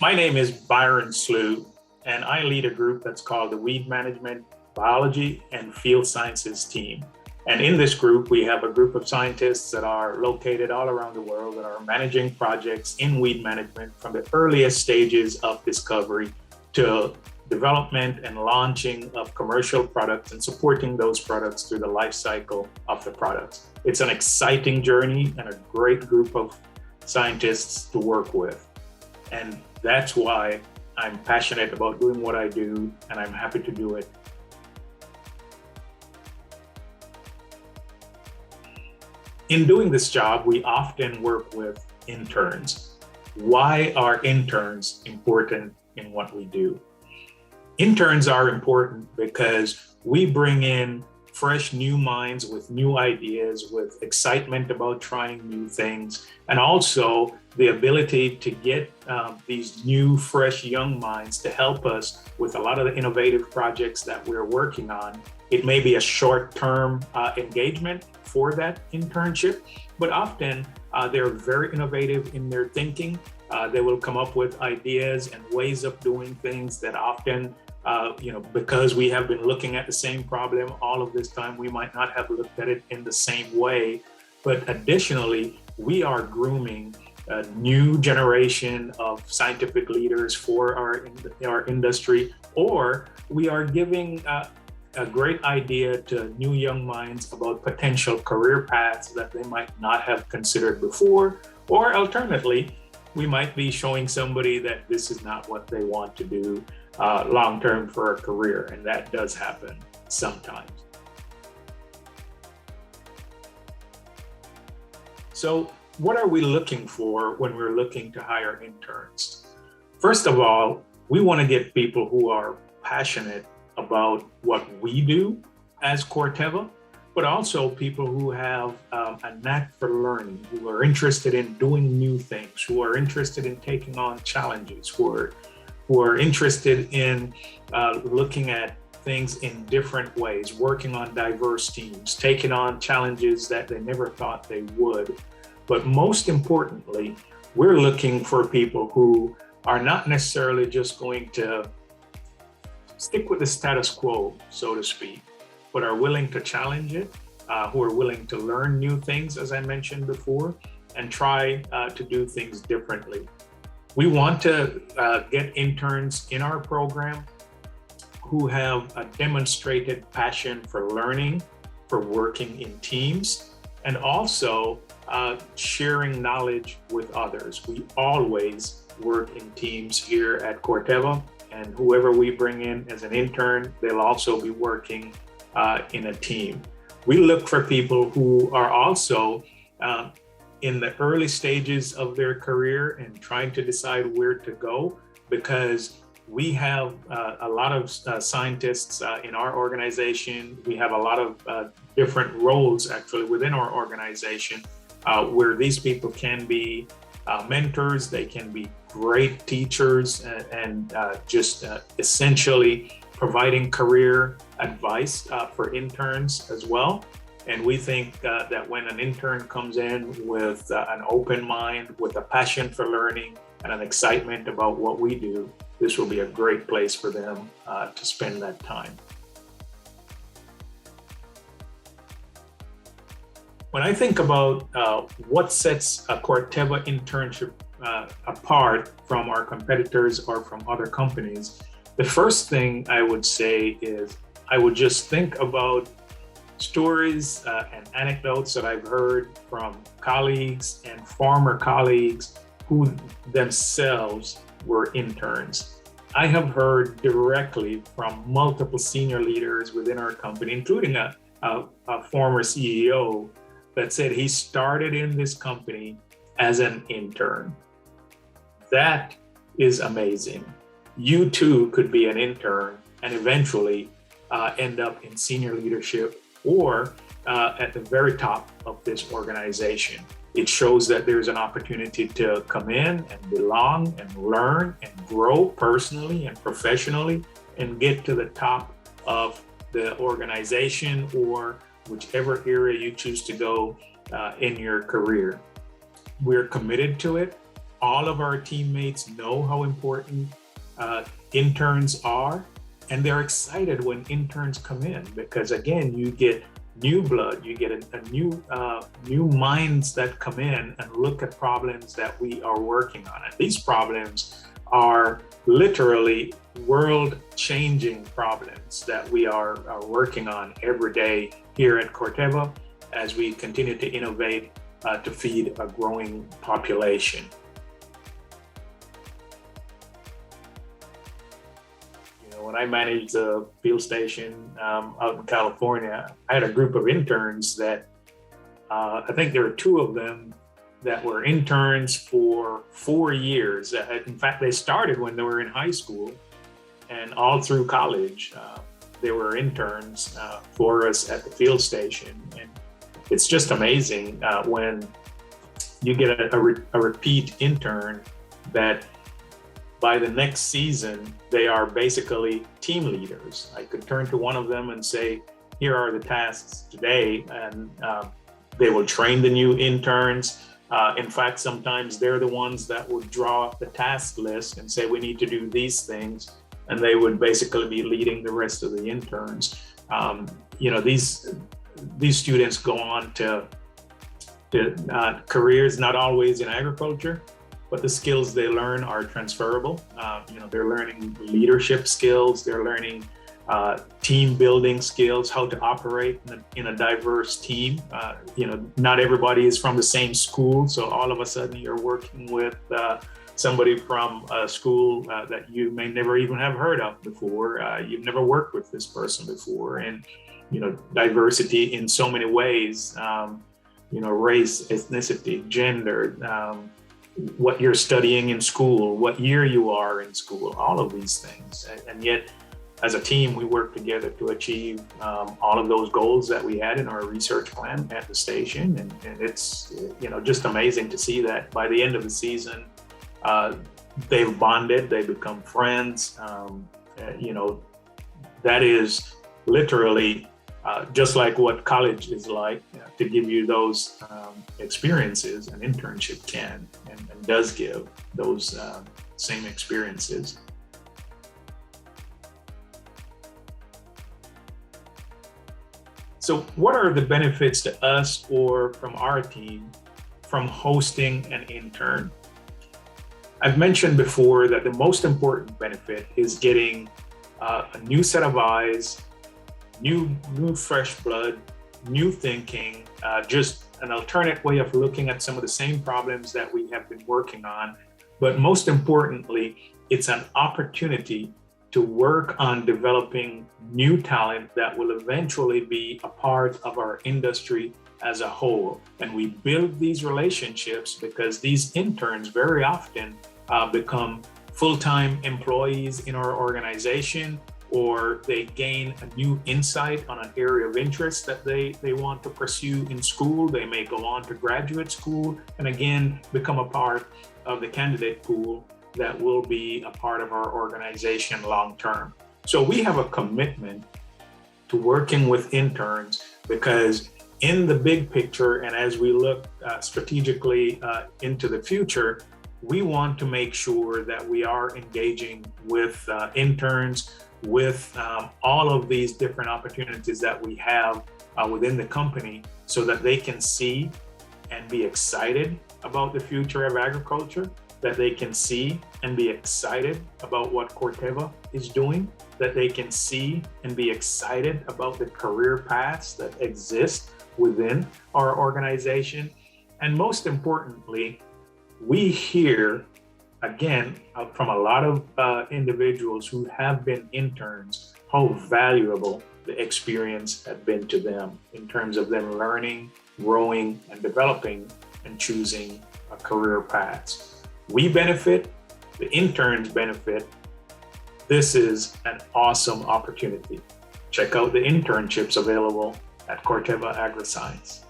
My name is Byron Sleugh, and I lead a group that's called the Weed Management, Biology, and Field Sciences team. And in this group, we have a group of scientists that are located all around the world that are managing projects in weed management from the earliest stages of discovery to development and launching of commercial products and supporting those products through the life cycle of the products. It's an exciting journey and a great group of scientists to work with. And that's why I'm passionate about doing what I do, and I'm happy to do it. In doing this job, we often work with interns. Why are interns important in what we do? Interns are important because we bring in fresh new minds with new ideas, with excitement about trying new things, and also the ability to get these new, fresh, young minds to help us with a lot of the innovative projects that we're working on. It may be a short-term engagement for that internship, but often they're very innovative in their thinking. They will come up with ideas and ways of doing things that often because we have been looking at the same problem all of this time, we might not have looked at it in the same way. But additionally, we are grooming a new generation of scientific leaders for our industry, or we are giving a great idea to new young minds about potential career paths that they might not have considered before, or alternately, we might be showing somebody that this is not what they want to do long-term for a career, and that does happen sometimes. So what are we looking for when we're looking to hire interns? First of all, we want to get people who are passionate about what we do as Corteva, but also people who have a knack for learning, who are interested in doing new things, who are interested in taking on challenges, who are interested in looking at things in different ways, working on diverse teams, taking on challenges that they never thought they would. But most importantly, we're looking for people who are not necessarily just going to stick with the status quo, so to speak, but are willing to challenge it, who are willing to learn new things, as I mentioned before, and try to do things differently. We want to get interns in our program who have a demonstrated passion for learning, for working in teams, and also sharing knowledge with others. We always work in teams here at Corteva, and whoever we bring in as an intern, they'll also be working in a team. We look for people who are also in the early stages of their career and trying to decide where to go, because we have a lot of scientists in our organization. We have a lot of different roles actually within our organization where these people can be mentors, they can be great teachers, and just essentially providing career advice for interns as well. And we think that when an intern comes in with an open mind, with a passion for learning and an excitement about what we do, this will be a great place for them to spend that time. When I think about what sets a Corteva internship apart from our competitors or from other companies, the first thing I would say is I would just think about stories and anecdotes that I've heard from colleagues and former colleagues who themselves were interns. I have heard directly from multiple senior leaders within our company, including a former CEO, that said he started in this company as an intern. That is amazing. You too could be an intern and eventually end up in senior leadership or at the very top of this organization. It shows that there's an opportunity to come in and belong and learn and grow personally and professionally and get to the top of the organization or whichever area you choose to go in your career. We're committed to it. all of our teammates know how important interns are, and they're excited when interns come in because, again, you get new blood, you get a new minds that come in and look at problems that we are working on. And these problems are literally world-changing problems that we are working on every day here at Corteva as we continue to innovate to feed a growing population. You know, when I managed the field station out in California, I had a group of interns that I think there were two of them that were interns for 4 years. In fact, they started when they were in high school, and all through college, they were interns for us at the field station. And it's just amazing when you get a repeat intern that by the next season, they are basically team leaders. I could turn to one of them and say, here are the tasks today, and they will train the new interns. In fact, sometimes they're the ones that would draw up the task list and say, we need to do these things. And they would basically be leading the rest of the interns. You know, these students go on to careers not always in agriculture, but the skills they learn are transferable. You know, they're learning leadership skills, they're learning team building skills, how to operate in a diverse team. You know, not everybody is from the same school, so all of a sudden you're working with somebody from a school that you may never even have heard of before. You've never worked with this person before, and you know, diversity in so many ways. You know, race, ethnicity, gender, what you're studying in school, what year you are in school, all of these things, and yet, as a team, we work together to achieve all of those goals that we had in our research plan at the station. And it's, you know, just amazing to see that by the end of the season, they've bonded, they become friends. You know, that is literally just like what college is like, to give you those experiences. An internship can and does give those same experiences. So what are the benefits to us or from our team from hosting an intern? I've mentioned before that the most important benefit is getting a new set of eyes, new fresh blood, new thinking, just an alternate way of looking at some of the same problems that we have been working on. But most importantly, it's an opportunity to work on developing new talent that will eventually be a part of our industry as a whole. And we build these relationships because these interns very often become full-time employees in our organization, or they gain a new insight on an area of interest that they want to pursue in school. They may go on to graduate school and again become a part of the candidate pool that will be a part of our organization long-term. So we have a commitment to working with interns because in the big picture, and as we look strategically into the future, we want to make sure that we are engaging with interns, with all of these different opportunities that we have within the company so that they can see and be excited about the future of agriculture, that they can see and be excited about what Corteva is doing, that they can see and be excited about the career paths that exist within our organization. And most importantly, we hear, again, from a lot of individuals who have been interns, how valuable the experience had been to them in terms of them learning, growing, and developing and choosing a career path. We benefit, the interns benefit. This is an awesome opportunity. Check out the internships available at Corteva Agriscience.